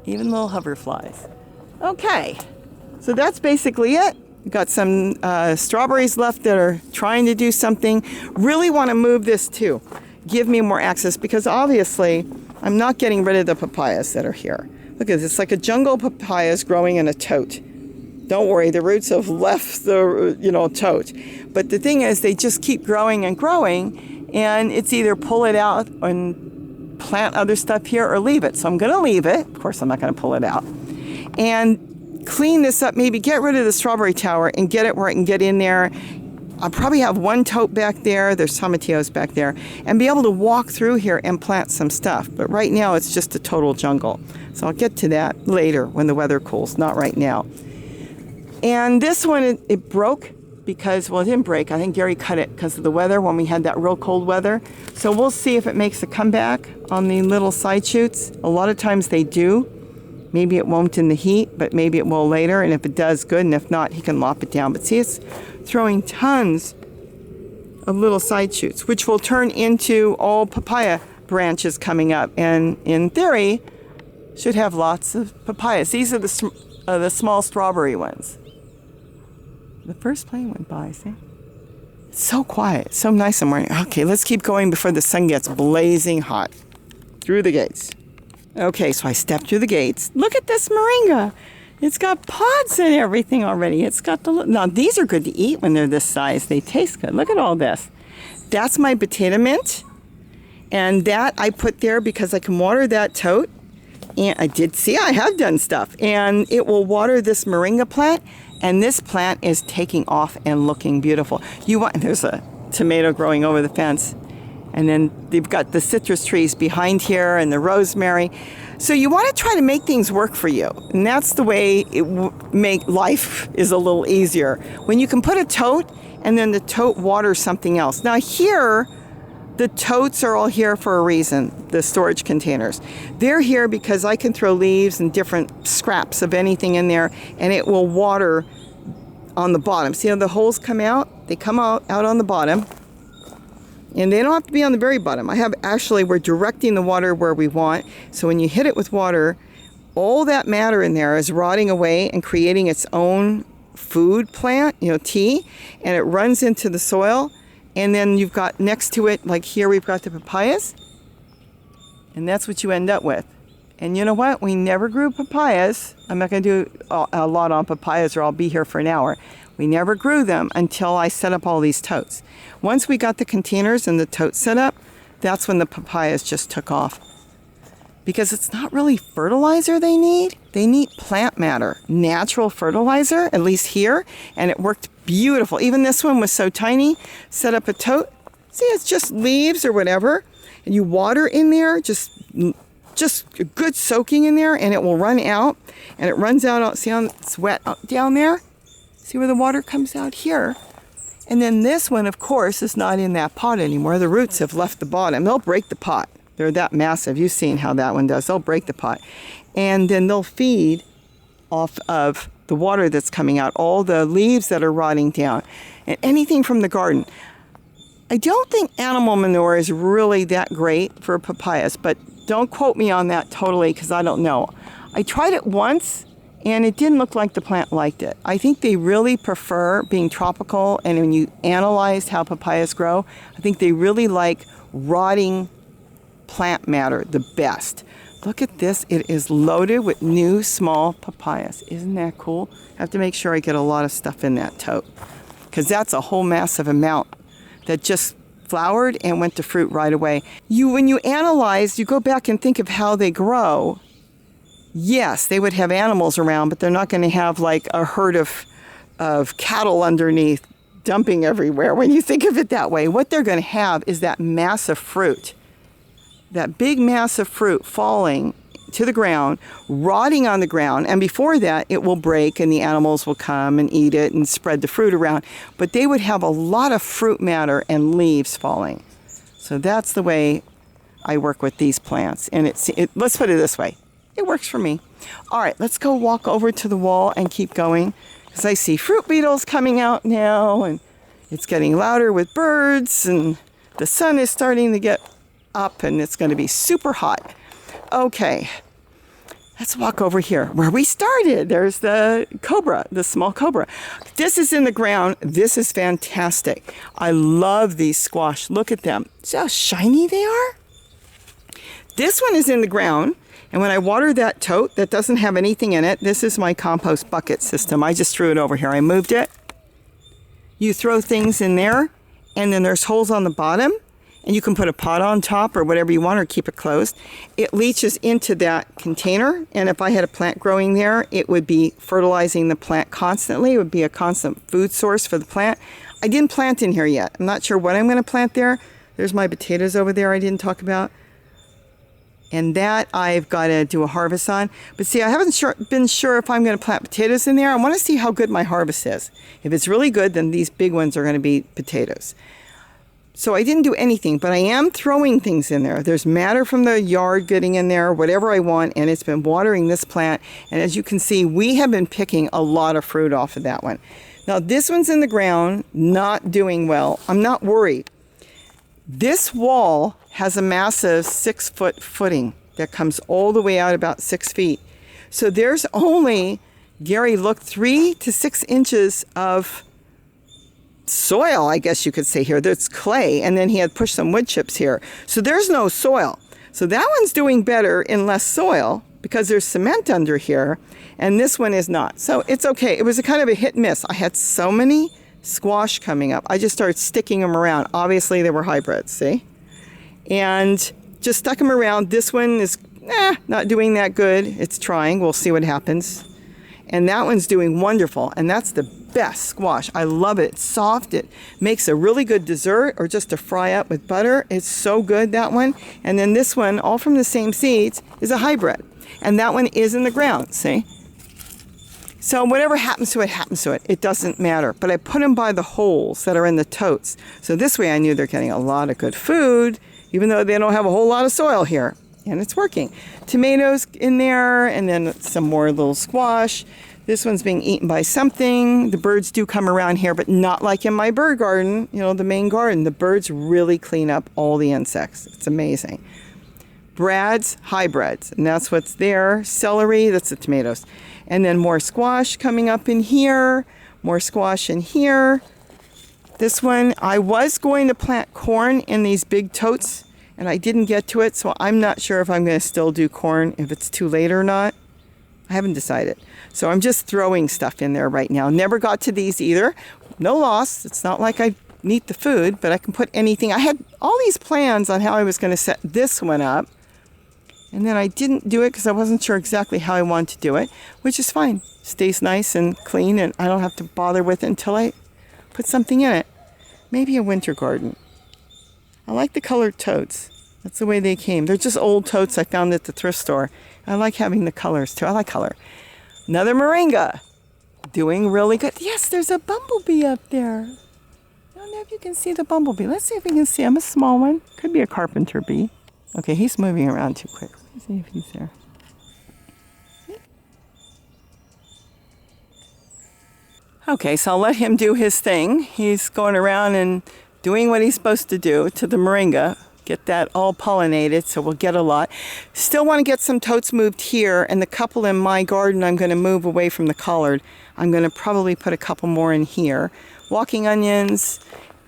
Even little hoverflies. Okay, so that's basically it. We've got some strawberries left that are trying to do something. Really want to move this too. Give me more access, because obviously I'm not getting rid of the papayas that are here. Look at this, it's like a jungle of papayas growing in a tote. Don't worry, the roots have left the tote. But the thing is, they just keep growing and growing, and it's either pull it out and plant other stuff here or leave it. So I'm going to leave it. Of course, I'm not going to pull it out. And clean this up, maybe get rid of the strawberry tower and get it where it can get in there. I'll probably have one tote back there. There's tomatillos back there, and be able to walk through here and plant some stuff. But right now, it's just a total jungle. So I'll get to that later when the weather cools, not right now. And this one, it broke because, well, it didn't break. I think Gary cut it because of the weather when we had that real cold weather. So we'll see if it makes a comeback on the little side shoots. A lot of times they do. Maybe it won't in the heat, but maybe it will later. And if it does, good. And if not, he can lop it down. But see, it's throwing tons of little side shoots, which will turn into all papaya branches coming up. And in theory, should have lots of papayas. These are the small strawberry ones. The first plane went by, see? It's so quiet, so nice in the morning. Okay, let's keep going before the sun gets blazing hot. Through the gates. Okay, so I stepped through the gates. Look at this moringa. It's got pods and everything already. It's got now these are good to eat when they're this size. They taste good. Look at all this. That's my potato mint. And that I put there because I can water that tote. And I have done stuff. And it will water this moringa plant. And this plant is taking off and looking beautiful. There's a tomato growing over the fence. And then they've got the citrus trees behind here and the rosemary. So you want to try to make things work for you. And that's the way make life is a little easier. When you can put a tote and then the tote waters something else. Now here, the totes are all here for a reason, the storage containers. They're here because I can throw leaves and different scraps of anything in there, and it will water on the bottom. See how the holes come out? They come out on the bottom. And they don't have to be on the very bottom. We're directing the water where we want. So when you hit it with water, all that matter in there is rotting away and creating its own food plant, tea, and it runs into the soil. And then you've got next to it, like here, we've got the papayas. And that's what you end up with. And you know what? We never grew papayas. I'm not going to do a lot on papayas or I'll be here for an hour. We never grew them until I set up all these totes. Once we got the containers and the totes set up, that's when the papayas just took off. Because it's not really fertilizer they need. They need plant matter, natural fertilizer, at least here. And it worked beautiful. Even this one was so tiny. Set up a tote. See, it's just leaves or whatever. And you water in there, just good soaking in there, and it will run out. And it runs out, see how it's wet down there? See where the water comes out here? And then this one, of course, is not in that pot anymore. The roots have left the bottom. They'll break the pot. They're that massive. You've seen how that one does. They'll break the pot. And then they'll feed off of the water that's coming out, all the leaves that are rotting down, and anything from the garden. I don't think animal manure is really that great for papayas, but don't quote me on that totally because I don't know. I tried it once, and it didn't look like the plant liked it. I think they really prefer being tropical, and when you analyze how papayas grow, I think they really like rotting plant matter the best. Look at this. It is loaded with new small papayas. Isn't that cool? I have to make sure I get a lot of stuff in that tote because that's a whole massive amount that just flowered and went to fruit right away. When you analyze, you go back and think of how they grow. Yes, they would have animals around, but they're not going to have like a herd of cattle underneath dumping everywhere. When you think of it that way, what they're going to have is that massive fruit. That big mass of fruit falling to the ground, rotting on the ground, and before that it will break and the animals will come and eat it and spread the fruit around. But they would have a lot of fruit matter and leaves falling. So that's the way I work with these plants. And let's put it this way. It works for me. All right, let's go walk over to the wall and keep going because I see fruit beetles coming out now and it's getting louder with birds and the sun is starting to get up and it's going to be super hot. Okay, let's walk over here where we started. There's the cobra, the small cobra. This is in the ground. This is fantastic. I love these squash. Look at them. See how shiny they are? This one is in the ground. And when I water that tote that doesn't have anything in it, this is my compost bucket system. I just threw it over here. I moved it. You throw things in there and then there's holes on the bottom. And you can put a pot on top or whatever you want or keep it closed. It leaches into that container. And if I had a plant growing there, it would be fertilizing the plant constantly. It would be a constant food source for the plant. I didn't plant in here yet. I'm not sure what I'm going to plant there. There's my potatoes over there I didn't talk about. And that I've got to do a harvest on. But see, I haven't been sure if I'm going to plant potatoes in there. I want to see how good my harvest is. If it's really good, then these big ones are going to be potatoes. So I didn't do anything, but I am throwing things in there. There's matter from the yard getting in there, whatever I want, and it's been watering this plant. And as you can see, we have been picking a lot of fruit off of that one. Now this one's in the ground, not doing well. I'm not worried. This wall has a massive 6-foot footing that comes all the way out about 6 feet. So there's only, Gary, look, 3 to 6 inches of soil, I guess you could say here. There's clay, and then he had pushed some wood chips here. So there's no soil. So that one's doing better in less soil because there's cement under here, and this one is not. So it's okay. It was a kind of a hit and miss. I had so many squash coming up. I just started sticking them around. Obviously, they were hybrids, see? And just stuck them around. This one is not doing that good. It's trying. We'll see what happens. And that one's doing wonderful, and that's the best squash. I love it. It's soft. It makes a really good dessert or just to fry up with butter. It's so good, that one. And then this one, all from the same seeds, is a hybrid. And that one is in the ground, see? So whatever happens to it, happens to it. It doesn't matter. But I put them by the holes that are in the totes. So this way I knew they're getting a lot of good food, even though they don't have a whole lot of soil here. And it's working. Tomatoes in there, and then some more little squash. This one's being eaten by something. The birds do come around here, but not like in my bird garden, the main garden. The birds really clean up all the insects. It's amazing. Brad's hybrids, and that's what's there. Celery, that's the tomatoes. And then more squash coming up in here. More squash in here. This one, I was going to plant corn in these big totes, and I didn't get to it, so I'm not sure if I'm going to still do corn, if it's too late or not. I haven't decided. So I'm just throwing stuff in there right now. Never got to these either. No loss. It's not like I need the food, but I can put anything. I had all these plans on how I was going to set this one up. And then I didn't do it because I wasn't sure exactly how I wanted to do it, which is fine. Stays nice and clean, and I don't have to bother with it until I put something in it. Maybe a winter garden. I like the colored totes. That's the way they came. They're just old totes I found at the thrift store. I like having the colors too. I like color. Another Moringa. Doing really good. Yes, there's a bumblebee up there. I don't know if you can see the bumblebee. Let's see if we can see him. A small one. Could be a carpenter bee. Okay, he's moving around too quick. Let's see if he's there. Okay, so I'll let him do his thing. He's going around and doing what he's supposed to do to the moringa. Get that all pollinated, so we'll get a lot. Still want to get some totes moved here, and the couple in my garden I'm going to move away from the collard. I'm going to probably put a couple more in here. Walking onions,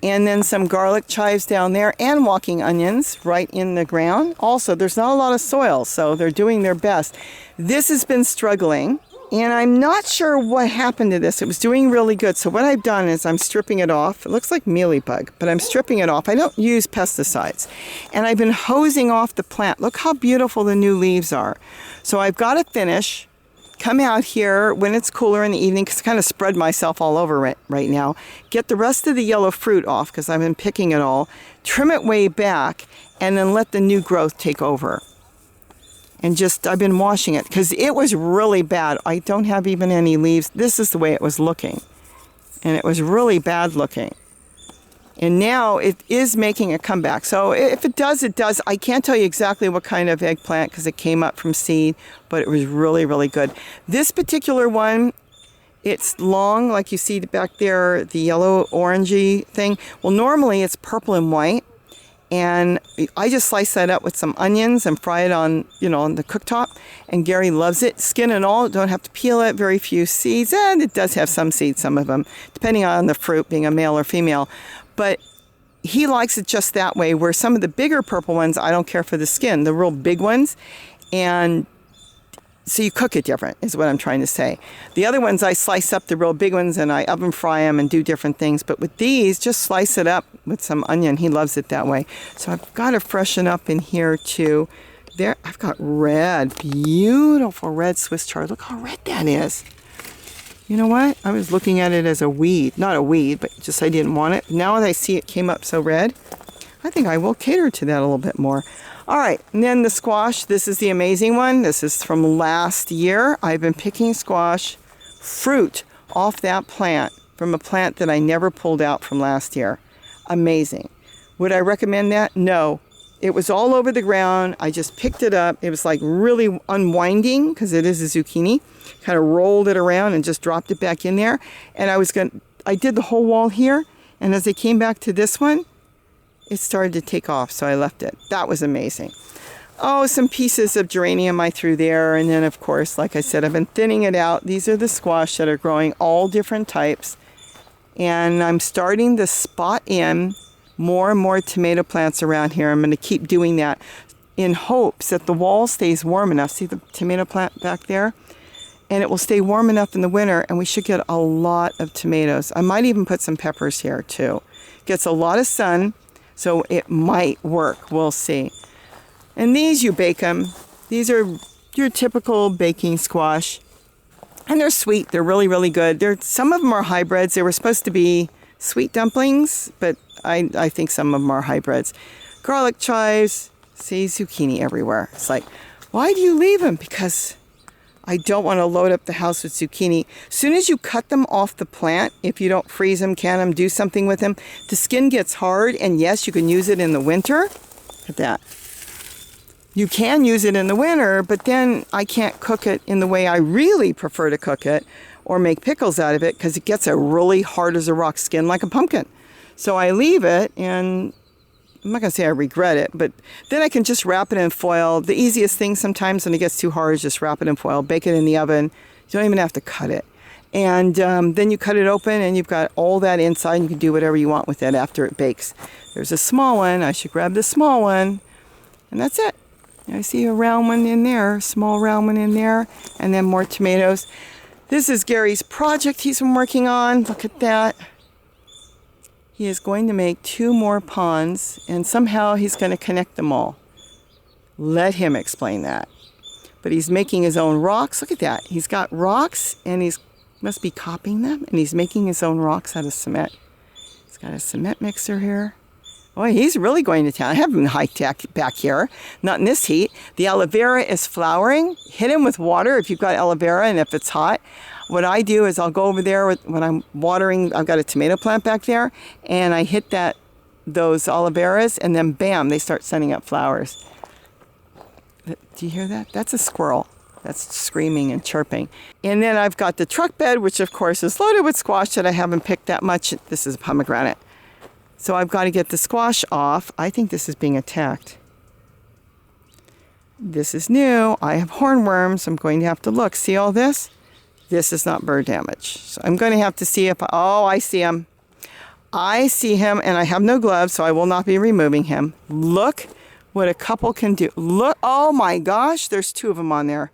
and then some garlic chives down there, and walking onions right in the ground. Also, there's not a lot of soil, so they're doing their best. This has been struggling. And I'm not sure what happened to this. It was doing really good. So what I've done is I'm stripping it off. It looks like mealybug, but I'm stripping it off. I don't use pesticides. And I've been hosing off the plant. Look how beautiful the new leaves are. So I've got to finish, come out here when it's cooler in the evening, because I kind of spread myself all over it right now. Get the rest of the yellow fruit off, because I've been picking it all. Trim it way back, and then let the new growth take over. And just, I've been washing it because it was really bad. I don't have even any leaves. This is the way it was looking. And it was really bad looking. And now it is making a comeback. So if it does, it does. I can't tell you exactly what kind of eggplant because it came up from seed, but it was really, really good. This particular one, it's long, like you see back there, the yellow orangey thing. Well, normally it's purple and white. And I just slice that up with some onions and fry it on, on the cooktop. And Gary loves it. Skin and all, don't have to peel it. Very few seeds. And it does have some seeds, some of them, depending on the fruit, being a male or female. But he likes it just that way, where some of the bigger purple ones, I don't care for the skin, the real big ones. And so you cook it different, is what I'm trying to say. The other ones, I slice up the real big ones and I oven fry them and do different things. But with these, just slice it up with some onion. He loves it that way. So I've got to freshen up in here too. There, I've got red, beautiful red Swiss Chard. Look how red that is. You know what? I was looking at it as a weed. Not a weed, but just I didn't want it. Now that I see it came up so red, I think I will cater to that a little bit more. All right, and then the squash. This is the amazing one. This is from last year. I've been picking squash fruit off that plant, from a plant that I never pulled out from last year. Amazing. Would I recommend that? No. It was all over the ground. I just picked it up. It was like really unwinding, because it is a zucchini. Kind of rolled it around and just dropped it back in there. And I did the whole wall here. And as I came back to this one, it started to take off, so I left it. That was amazing. Oh, some pieces of geranium I threw there. And then, of course, like I said, I've been thinning it out. These are the squash that are growing, all different types. And I'm starting to spot in more and more tomato plants around here. I'm going to keep doing that in hopes that the wall stays warm enough. See the tomato plant back there? And it will stay warm enough in the winter, and we should get a lot of tomatoes. I might even put some peppers here, too. Gets a lot of sun. So it might work. We'll see. And these, you bake them. These are your typical baking squash. And they're sweet. They're really, really good. Some of them are hybrids. They were supposed to be sweet dumplings, but I think some of them are hybrids. Garlic chives. See, zucchini everywhere. It's like, why do you leave them? Because I don't want to load up the house with zucchini. As soon as you cut them off the plant, if you don't freeze them, can them, do something with them, the skin gets hard. And yes, you can use it in the winter. Look at that. You can use it in the winter, but then I can't cook it in the way I really prefer to cook it or make pickles out of it, because it gets a really hard as a rock skin like a pumpkin. So I leave it, and I'm not going to say I regret it, but then I can just wrap it in foil. The easiest thing sometimes when it gets too hard is just wrap it in foil, bake it in the oven. You don't even have to cut it. And then you cut it open and you've got all that inside, and you can do whatever you want with it after it bakes. There's a small one. I should grab the small one. And that's it. I see a round one in there, small round one in there, and then more tomatoes. This is Gary's project he's been working on. Look at that. He is going to make 2 more ponds, and somehow he's going to connect them all. Let him explain that. But he's making his own rocks. Look at that. He's got rocks, and he's must be copying them, and he's making his own rocks out of cement. He's got a cement mixer here. Boy, he's really going to town. I have him high-tech back here, not in this heat. The aloe vera is flowering. Hit him with water if you've got aloe vera and if it's hot. what I do is I'll go over there when I'm watering. I've got a tomato plant back there, and I hit those oliveras, and then bam, they start sending up flowers. Do you hear that? That's a squirrel. That's screaming and chirping. And then I've got the truck bed, which of course is loaded with squash that I haven't picked that much. This is a pomegranate. So I've got to get the squash off. I think this is being attacked. This is new. I have hornworms. I'm going to have to look. See all this? This is not bird damage. So I'm going to have to see if, oh, I see him. I see him, and I have no gloves, so I will not be removing him. Look what a couple can do. Look, oh my gosh, there's 2 of them on there.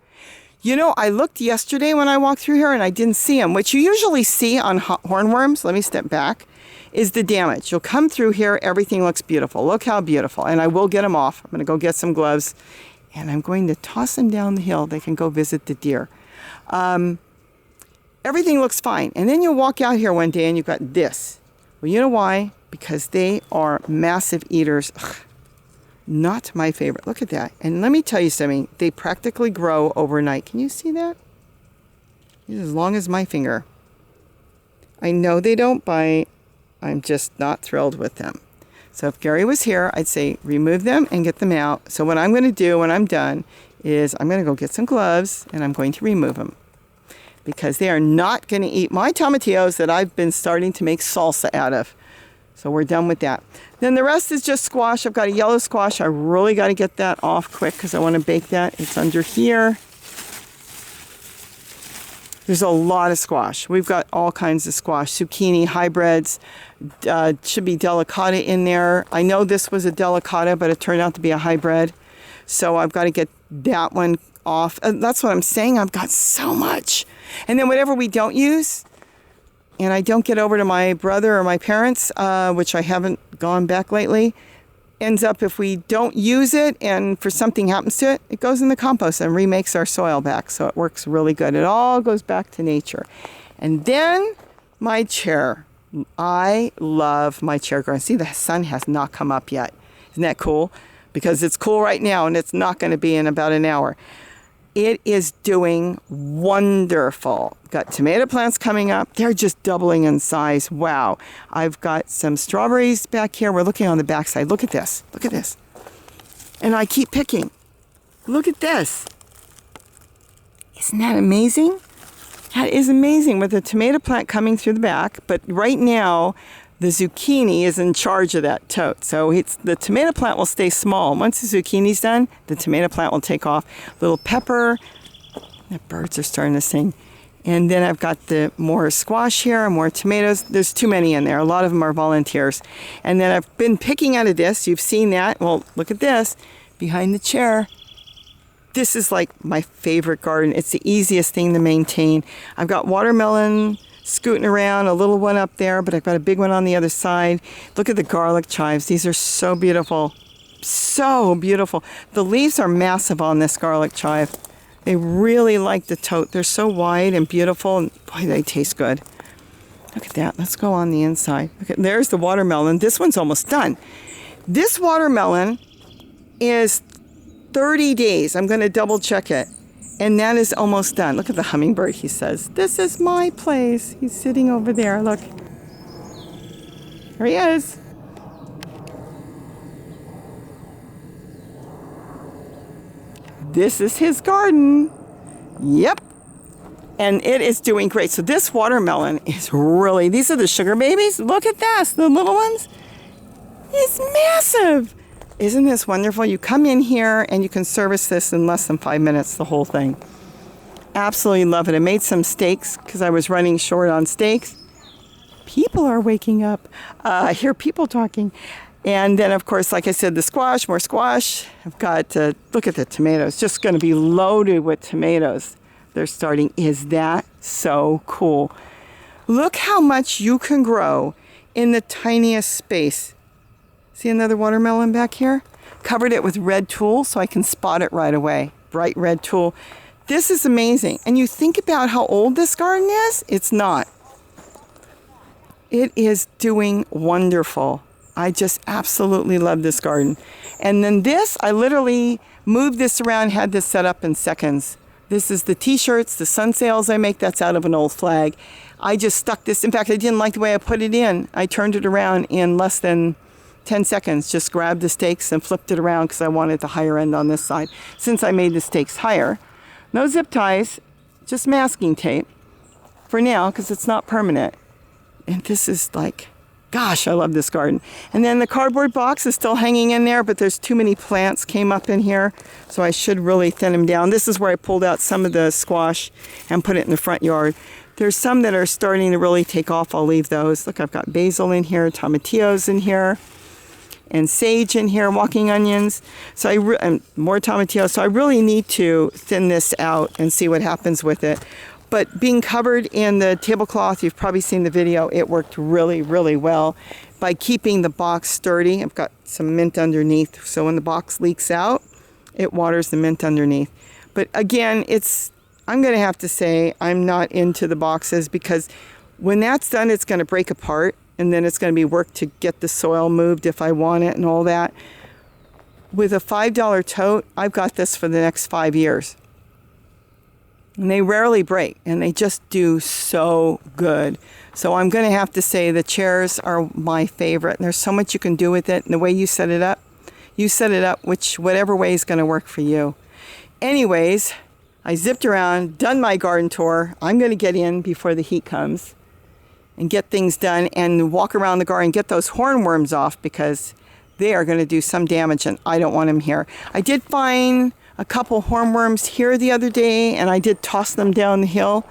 You know, I looked yesterday when I walked through here and I didn't see them. What you usually see on hornworms, let me step back, is the damage. You'll come through here, everything looks beautiful. Look how beautiful. And I will get them off. I'm going to go get some gloves and I'm going to toss them down the hill. They can go visit the deer. Everything looks fine. And then you'll walk out here one day and you've got this. Well, you know why? Because they are massive eaters. Ugh, not my favorite. Look at that. And let me tell you something. They practically grow overnight. Can you see that? It's as long as my finger. I know they don't bite. I'm just not thrilled with them. So if Gary was here, I'd say remove them and get them out. So what I'm going to do when I'm done is I'm going to go get some gloves and I'm going to remove them. Because they are not going to eat my tomatillos that I've been starting to make salsa out of. So we're done with that. Then the rest is just squash. I've got a yellow squash. I really got to get that off quick because I want to bake that. It's under here. There's a lot of squash. We've got all kinds of squash. Zucchini, hybrids, should be delicata in there. I know this was a delicata, but it turned out to be a hybrid. So I've got to get that one off. That's what I'm saying. I've got so much. And then whatever we don't use, and I don't get over to my brother or my parents, which I haven't gone back lately, ends up if we don't use it and for something happens to it, it goes in the compost and remakes our soil back. So it works really good. It all goes back to nature. And then my chair. I love my chair garden. See, the sun has not come up yet. Isn't that cool? Because it's cool right now and it's not going to be in about an hour. It is doing wonderful. Got tomato plants coming up. They're just doubling in size. Wow. I've got some strawberries back here. We're looking on the backside. Look at this. Look at this. And I keep picking. Look at this. Isn't that amazing? That is amazing with the tomato plant coming through the back. But right now, the zucchini is in charge of that tote. So the tomato plant will stay small. Once the zucchini's done, the tomato plant will take off. Little pepper. The birds are starting to sing. And then I've got the more squash here and more tomatoes. There's too many in there. A lot of them are volunteers. And then I've been picking out of this. You've seen that. Well, look at this. Behind the chair. This is like my favorite garden. It's the easiest thing to maintain. I've got watermelon scooting around, a little one up there, but I've got a big one on the other side. Look at the garlic chives. These are so beautiful. So beautiful. The leaves are massive on this garlic chive. They really like the tote. They're so wide and beautiful, and boy, they taste good. Look at that. Let's go on the inside. Okay, there's the watermelon. This one's almost done. This watermelon is 30 days. I'm going to double check it. And that is almost done. Look at the hummingbird, he says. This is my place. He's sitting over there. Look. There he is. This is his garden. Yep. And it is doing great. So this watermelon is really, these are the sugar babies. Look at this, the little ones. It's massive. Isn't this wonderful? You come in here and you can service this in less than 5 minutes, the whole thing. Absolutely love it. I made some steaks because I was running short on steaks. People are waking up. I hear people talking. And then, of course, like I said, the squash, more squash. I've got, look at the tomatoes. Just going to be loaded with tomatoes. They're starting. Is that so cool? Look how much you can grow in the tiniest space. See another watermelon back here? Covered it with red tulle so I can spot it right away. Bright red tulle. This is amazing. And you think about how old this garden is? It's not. It is doing wonderful. I just absolutely love this garden. And then this, I literally moved this around, had this set up in seconds. This is the t-shirts, the sun sails I make. That's out of an old flag. I just stuck this. In fact, I didn't like the way I put it in. I turned it around in less than 10 seconds. Just grabbed the stakes and flipped it around because I wanted the higher end on this side. Since I made the stakes higher. No zip ties, just masking tape for now because it's not permanent. And this is like, gosh, I love this garden. And then the cardboard box is still hanging in there, but there's too many plants came up in here, so I should really thin them down. This is where I pulled out some of the squash and put it in the front yard. There's some that are starting to really take off. I'll leave those. Look, I've got basil in here, tomatillos in here, and sage in here, walking onions. So and more tomatillos. So I really need to thin this out and see what happens with it. But being covered in the tablecloth, you've probably seen the video, it worked really, really well by keeping the box sturdy. I've got some mint underneath, so when the box leaks out, it waters the mint underneath. But again, I'm going to have to say I'm not into the boxes because when that's done, it's going to break apart, and then it's going to be work to get the soil moved if I want it and all that. With a $5 tote, I've got this for the next 5 years. And they rarely break, and they just do so good. So I'm going to have to say the chairs are my favorite. And there's so much you can do with it, and the way you set it up whatever way is going to work for you. Anyways, I zipped around, done my garden tour. I'm going to get in before the heat comes and get things done and walk around the garden, get those hornworms off because they are going to do some damage, and I don't want them here. I did find a couple hornworms here the other day, and I did toss them down the hill,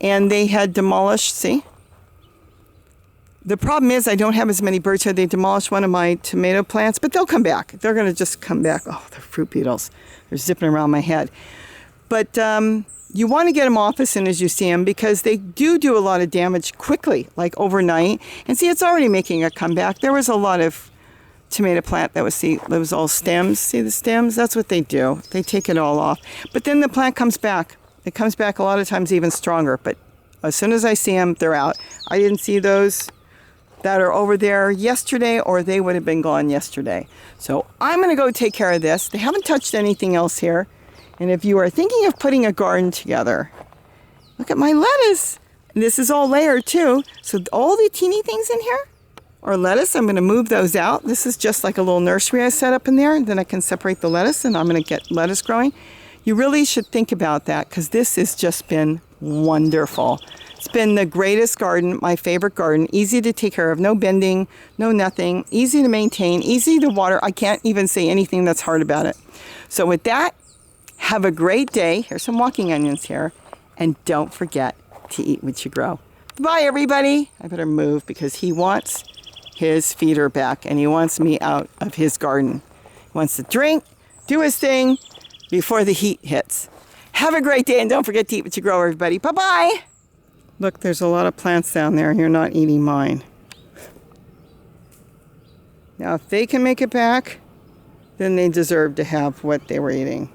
and they had demolished, see? The problem is I don't have as many birds here. They demolished one of my tomato plants, but they'll come back. They're going to just come back. Oh, the fruit beetles. They're zipping around my head. But you want to get them off as soon as you see them because they do a lot of damage quickly, like overnight. And see, it's already making a comeback. There was a lot of tomato plant that was all stems. See the stems? That's what they do. They take it all off. But then the plant comes back. It comes back a lot of times even stronger. But as soon as I see them, they're out. I didn't see those that are over there yesterday, or they would have been gone yesterday. So I'm going to go take care of this. They haven't touched anything else here. And if you are thinking of putting a garden together, look at my lettuce. And this is all layered too. So all the teeny things in here or lettuce, I'm going to move those out. This is just like a little nursery I set up in there. Then I can separate the lettuce, and I'm going to get lettuce growing. You really should think about that because this has just been wonderful. It's been the greatest garden, my favorite garden. Easy to take care of, no bending, no nothing. Easy to maintain, easy to water. I can't even say anything that's hard about it. So with that, have a great day. Here's some walking onions here. And don't forget to eat what you grow. Bye, everybody. I better move because he wants his feeder back, and he wants me out of his garden. He wants to drink, do his thing before the heat hits. Have a great day, and don't forget to eat what you grow, everybody. Bye-bye. Look, there's a lot of plants down there, and you're not eating mine. Now, if they can make it back, then they deserve to have what they were eating.